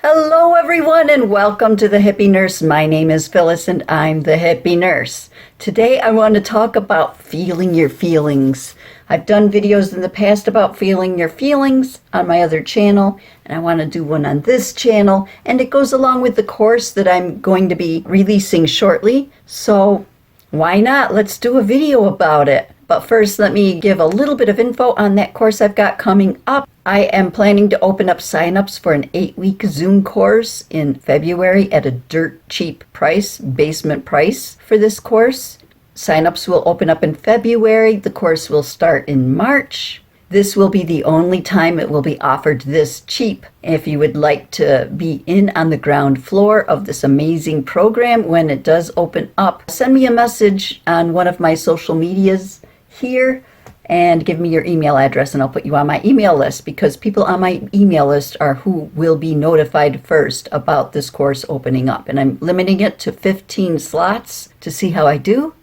Hello everyone and welcome to the Hippy Nurse. My name is Phyllis and I'm the Hippy Nurse. Today I want to talk about feeling your feelings. I've done videos in the past about feeling your feelings on my other channel, and I want to do one on this channel, and it goes along with the course that I'm going to be releasing shortly. So why not? Let's do a video about it. But first, let me give a little bit of info on that course I've got coming up. I am planning to open up signups for an 8-week Zoom course in February at a dirt cheap price, basement price for this course. Signups will open up in February. The course will start in March. This will be the only time it will be offered this cheap. If you would like to be in on the ground floor of this amazing program when it does open up, send me a message on one of my social medias here and give me your email address and I'll put you on my email list, because people on my email list are who will be notified first about this course opening up. And I'm limiting it to 15 slots to see how I do.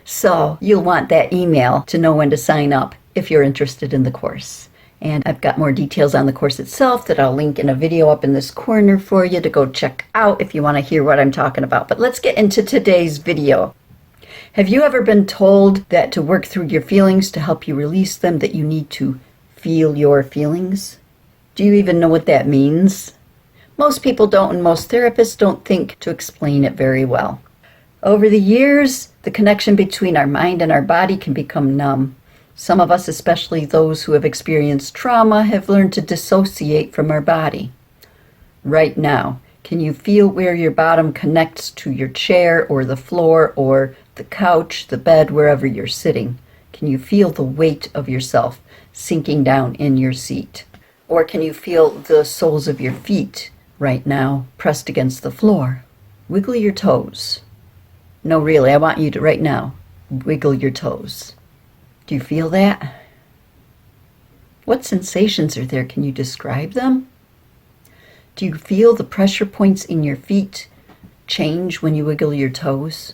So you'll want that email to know when to sign up if you're interested in the course. And I've got more details on the course itself that I'll link in a video up in this corner for you to go check out if you want to hear what I'm talking about. But let's get into today's video. Have you ever been told that to work through your feelings, to help you release them, that you need to feel your feelings? Do you even know what that means? Most people don't, and most therapists don't think to explain it very well. Over the years, the connection between our mind and our body can become numb. Some of us, especially those who have experienced trauma, have learned to dissociate from our body. Right now, can you feel where your bottom connects to your chair or the floor or the couch, the bed, wherever you're sitting? Can you feel the weight of yourself sinking down in your seat? Or can you feel the soles of your feet right now pressed against the floor? Wiggle your toes. No, really, I want you to right now wiggle your toes. Do you feel that? What sensations are there? Can you describe them? Do you feel the pressure points in your feet change when you wiggle your toes?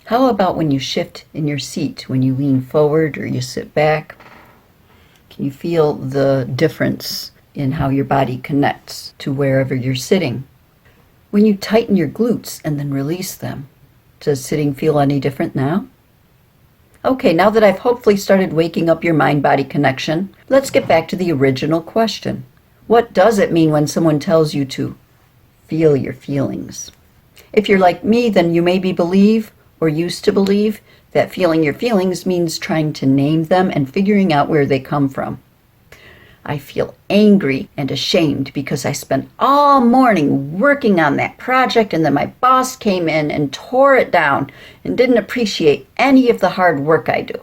How about when you shift in your seat, when you lean forward or you sit back? Can you feel the difference in how your body connects to wherever you're sitting? When you tighten your glutes and then release them, does sitting feel any different now? Okay, now that I've hopefully started waking up your mind-body connection, let's get back to the original question. What does it mean when someone tells you to feel your feelings? If you're like me, then you maybe believe or used to believe that feeling your feelings means trying to name them and figuring out where they come from. I feel angry and ashamed because I spent all morning working on that project, and then my boss came in and tore it down and didn't appreciate any of the hard work I do.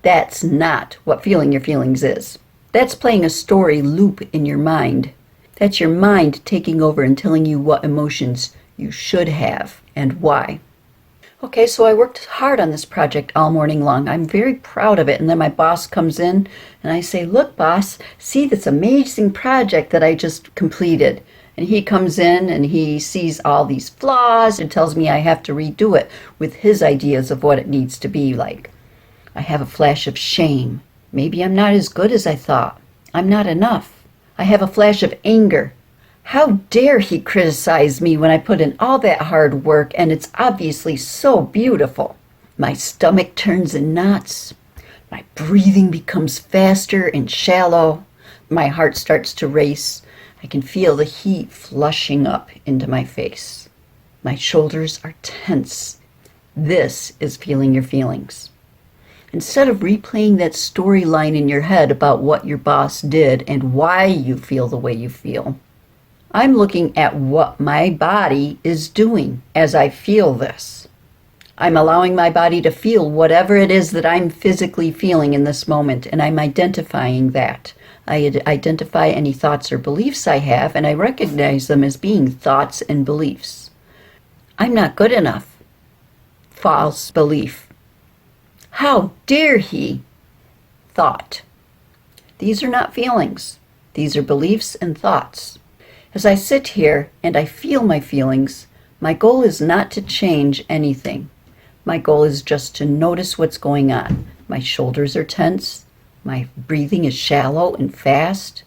That's not what feeling your feelings is. That's playing a story loop in your mind. That's your mind taking over and telling you what emotions you should have and why. Okay, so I worked hard on this project all morning long. I'm very proud of it. And then my boss comes in and I say, "Look, boss, see this amazing project that I just completed." And he comes in and he sees all these flaws and tells me I have to redo it with his ideas of what it needs to be like. I have a flash of shame. Maybe I'm not as good as I thought. I'm not enough. I have a flash of anger. How dare he criticize me when I put in all that hard work and it's obviously so beautiful? My stomach turns in knots. My breathing becomes faster and shallow. My heart starts to race. I can feel the heat flushing up into my face. My shoulders are tense. This is feeling your feelings. Instead of replaying that storyline in your head about what your boss did and why you feel the way you feel, I'm looking at what my body is doing as I feel this. I'm allowing my body to feel whatever it is that I'm physically feeling in this moment, and I'm identifying that. I identify any thoughts or beliefs I have, and I recognize them as being thoughts and beliefs. I'm not good enough. False belief. How dare he? Thought. These are not feelings. These are beliefs and thoughts. As I sit here and I feel my feelings, my goal is not to change anything. My goal is just to notice what's going on. My shoulders are tense. My breathing is shallow and fast.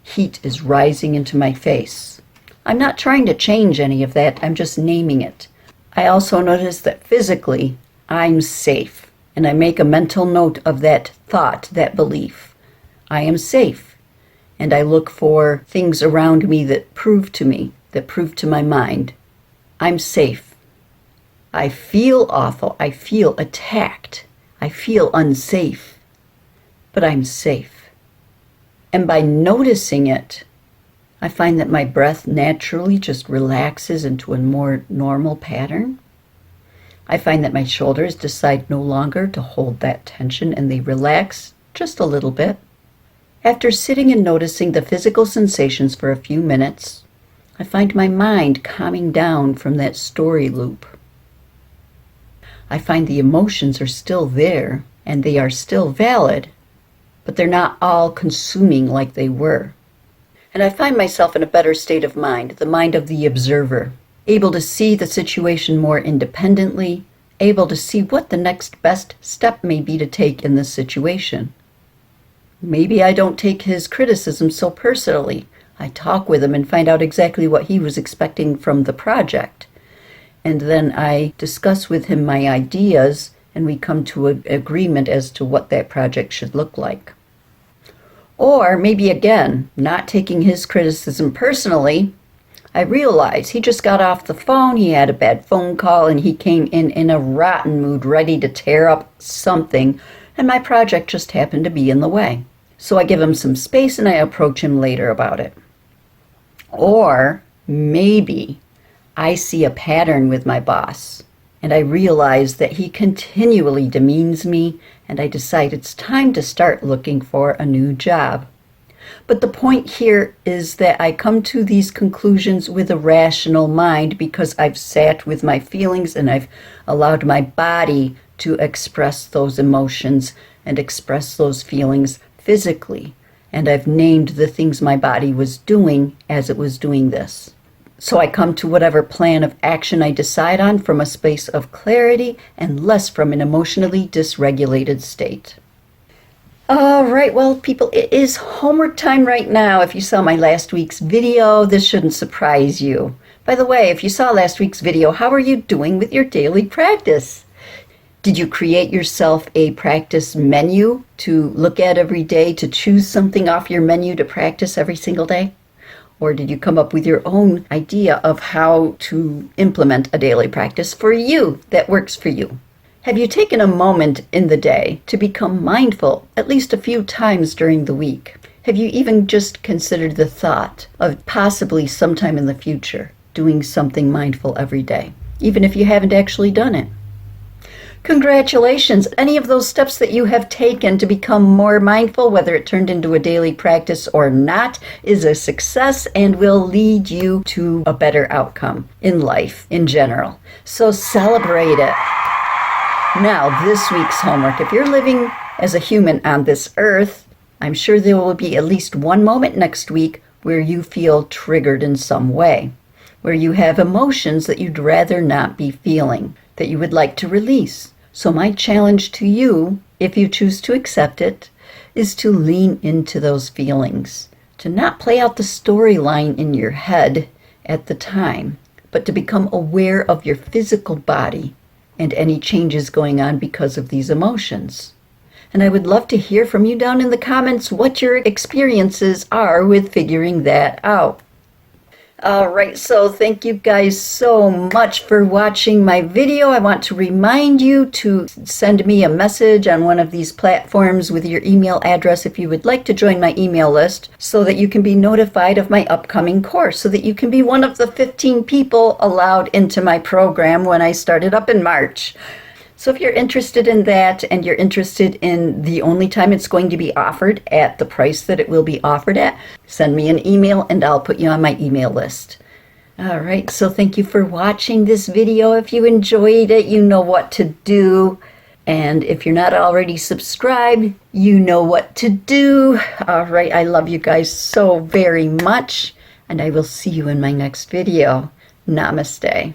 Heat is rising into my face. I'm not trying to change any of that. I'm just naming it. I also notice that physically, I'm safe. And I make a mental note of that thought, that belief. I am safe. And I look for things around me that prove to me, that prove to my mind, I'm safe. I feel awful. I feel attacked. I feel unsafe. But I'm safe. And by noticing it, I find that my breath naturally just relaxes into a more normal pattern. I find that my shoulders decide no longer to hold that tension and they relax just a little bit. After sitting and noticing the physical sensations for a few minutes, I find my mind calming down from that story loop. I find the emotions are still there and they are still valid, but they're not all consuming like they were. And I find myself in a better state of mind, the mind of the observer, able to see the situation more independently, able to see what the next best step may be to take in this situation. Maybe I don't take his criticism so personally. I talk with him and find out exactly what he was expecting from the project. And then I discuss with him my ideas, and we come to an agreement as to what that project should look like. Or maybe again, not taking his criticism personally, I realize he just got off the phone, he had a bad phone call, and he came in a rotten mood, ready to tear up something, and my project just happened to be in the way. So I give him some space and I approach him later about it. Or maybe I see a pattern with my boss, and I realize that he continually demeans me, and I decide it's time to start looking for a new job. But the point here is that I come to these conclusions with a rational mind because I've sat with my feelings and I've allowed my body to express those emotions and express those feelings physically. And I've named the things my body was doing as it was doing this. So I come to whatever plan of action I decide on from a space of clarity and less from an emotionally dysregulated state. All right, well, people, it is homework time right now. If you saw my last week's video, this shouldn't surprise you. By the way, if you saw last week's video, how are you doing with your daily practice? Did you create yourself a practice menu to look at every day, to choose something off your menu to practice every single day? Or did you come up with your own idea of how to implement a daily practice for you that works for you? Have you taken a moment in the day to become mindful at least a few times during the week? Have you even just considered the thought of possibly sometime in the future doing something mindful every day, even if you haven't actually done it? Congratulations! Any of those steps that you have taken to become more mindful, whether it turned into a daily practice or not, is a success and will lead you to a better outcome in life in general. So celebrate it. Now, this week's homework. If you're living as a human on this earth, I'm sure there will be at least one moment next week where you feel triggered in some way, where you have emotions that you'd rather not be feeling, that you would like to release. So my challenge to you, if you choose to accept it, is to lean into those feelings, to not play out the storyline in your head at the time, but to become aware of your physical body and any changes going on because of these emotions. And I would love to hear from you down in the comments what your experiences are with figuring that out. All right, so thank you guys so much for watching my video. I want to remind you to send me a message on one of these platforms with your email address if you would like to join my email list so that you can be notified of my upcoming course, so that you can be one of the 15 people allowed into my program when I started up in March. So if you're interested in that and you're interested in the only time it's going to be offered at the price that it will be offered at, send me an email and I'll put you on my email list. All right, so thank you for watching this video. If you enjoyed it, you know what to do. And if you're not already subscribed, you know what to do. All right, I love you guys so very much, and I will see you in my next video. Namaste.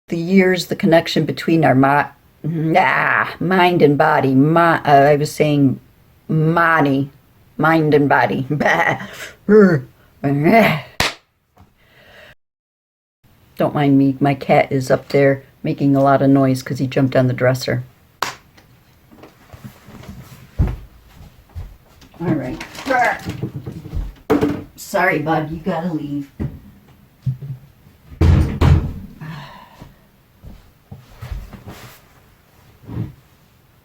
The years, the connection between our mind and body. I was saying mind and body. Don't mind me. My cat is up there making a lot of noise because he jumped on the dresser. All right. Sorry, bud. You gotta leave.